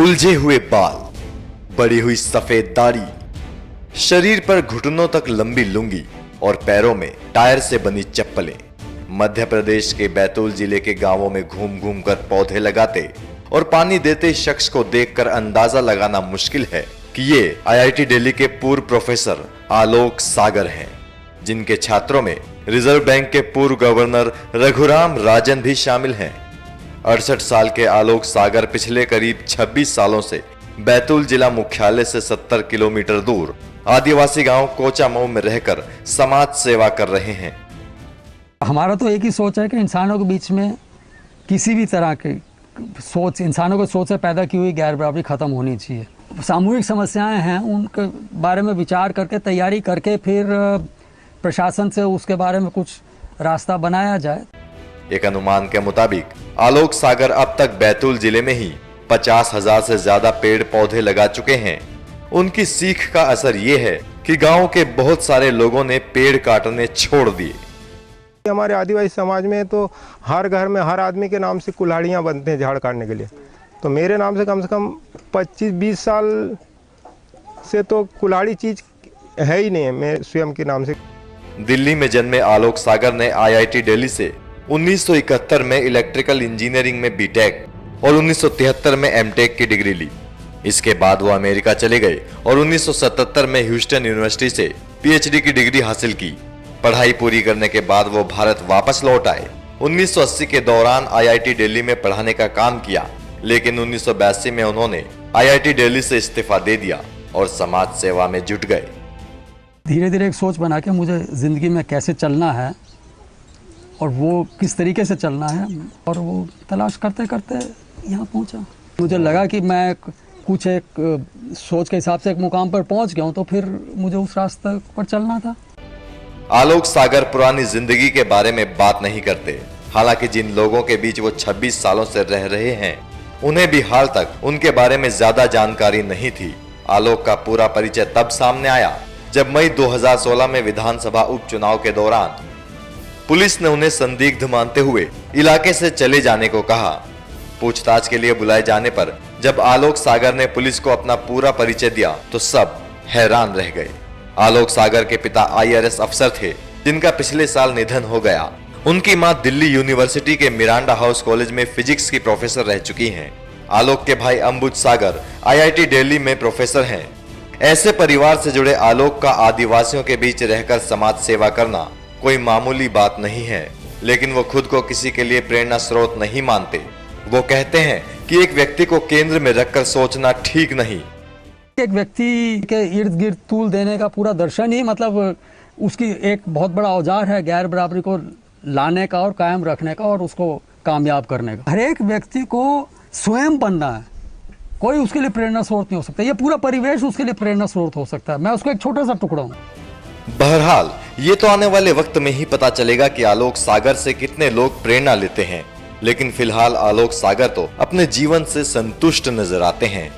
उलझे हुए बाल, बड़ी हुई सफेद दाढ़ी, शरीर पर घुटनों तक लंबी लुंगी और पैरों में टायर से बनी चप्पलें। मध्य प्रदेश के बैतूल जिले के गांवों में घूम घूम कर पौधे लगाते और पानी देते शख्स को देखकर अंदाजा लगाना मुश्किल है कि ये आईआईटी दिल्ली के पूर्व प्रोफेसर आलोक सागर हैं, जिनके छात्रों में रिजर्व बैंक के पूर्व गवर्नर रघुराम राजन भी शामिल हैं। 68 साल के आलोक सागर पिछले करीब 26 सालों से बैतूल जिला मुख्यालय से 70 किलोमीटर दूर आदिवासी गांव कोचामऊ में रहकर समाज सेवा कर रहे हैं। हमारा तो एक ही सोच है कि इंसानों के बीच में किसी भी तरह की सोच, इंसानों को सोच से पैदा की हुई गैर बराबरी खत्म होनी चाहिए। सामूहिक समस्याएं हैं, उनके बारे में विचार करके तैयारी करके फिर प्रशासन से उसके बारे में कुछ रास्ता बनाया जाए। एक अनुमान के मुताबिक आलोक सागर अब तक बैतूल जिले में ही 50,000 से ज्यादा पेड़ पौधे लगा चुके हैं। उनकी सीख का असर ये है कि गांव के बहुत सारे लोगों ने पेड़ काटने छोड़ दिए। हमारे आदिवासी समाज में तो हर घर में हर आदमी के नाम से कुल्हाड़ियाँ बनते हैं झाड़ काटने के लिए। तो मेरे नाम से कम 25-20 साल से तो कुल्हाड़ी चीज है ही नहीं है, मैं स्वयं के नाम से। दिल्ली में जन्मे आलोक सागर ने आईआईटी दिल्ली से 1971 में इलेक्ट्रिकल इंजीनियरिंग में बीटेक और 1973 में एमटेक की डिग्री ली। इसके बाद वो अमेरिका चले गए और 1977 में ह्यूस्टन यूनिवर्सिटी से पीएचडी की डिग्री हासिल की। पढ़ाई पूरी करने के बाद वो भारत वापस लौट आए। 1980 के दौरान आईआईटी दिल्ली में पढ़ाने का काम किया, लेकिन 1982 में उन्होंने आईआईटी दिल्ली से इस्तीफा दे दिया और समाज सेवा में जुट गए। धीरे धीरे एक सोच बना के मुझे ज़िंदगी में कैसे चलना है और वो किस तरीके से चलना है, और वो तलाश करते करते यहाँ पहुँचा। मुझे लगा कि मैं कुछ एक सोच के हिसाब से एक मुकाम पर पहुँच गया हूँ, तो फिर मुझे उस रास्ते पर चलना था। आलोक सागर पुरानी जिंदगी के बारे में बात नहीं करते। हालांकि जिन लोगों के बीच वो 26 सालों से रह रहे हैं, उन्हें भी हाल तक उनके बारे में ज्यादा जानकारी नहीं थी। आलोक का पूरा परिचय तब सामने आया जब मई 2016 में विधानसभा उपचुनाव के दौरान पुलिस ने उन्हें संदिग्ध मानते हुए इलाके से चले जाने को कहा। पूछताछ के लिए बुलाए जाने पर जब आलोक सागर ने पुलिस को अपना पूरा परिचय दिया तो सब हैरान रह गए। आलोक सागर के पिता आईआरएस अफसर थे, जिनका पिछले साल निधन हो गया। उनकी मां दिल्ली यूनिवर्सिटी के मिरांडा हाउस कॉलेज में फिजिक्स की प्रोफेसर रह चुकी हैं। आलोक के भाई अंबुज सागर आईआईटी दिल्ली में प्रोफेसर हैं। ऐसे परिवार से जुड़े आलोक का आदिवासियों के बीच रहकर समाज सेवा करना कोई मामूली बात नहीं है, लेकिन वो खुद को किसी के लिए प्रेरणा स्रोत नहीं मानते। वो कहते हैं कि एक व्यक्ति को केंद्र में रखकर सोचना ठीक नहीं। एक व्यक्ति के इर्द गिर्द तूल देने का पूरा दर्शन ही मतलब उसकी एक बहुत बड़ा औजार है गैर बराबरी को लाने का और कायम रखने का और उसको कामयाब करने का। हर एक व्यक्ति को स्वयं बनना है, कोई उसके लिए प्रेरणा स्रोत नहीं हो सकता। ये पूरा परिवेश उसके लिए प्रेरणा स्रोत हो सकता है। मैं उसको एक छोटा सा टुकड़ा हूँ। बहरहाल ये तो आने वाले वक्त में ही पता चलेगा कि आलोक सागर से कितने लोग प्रेरणा लेते हैं, लेकिन फिलहाल आलोक सागर तो अपने जीवन से संतुष्ट नजर आते हैं।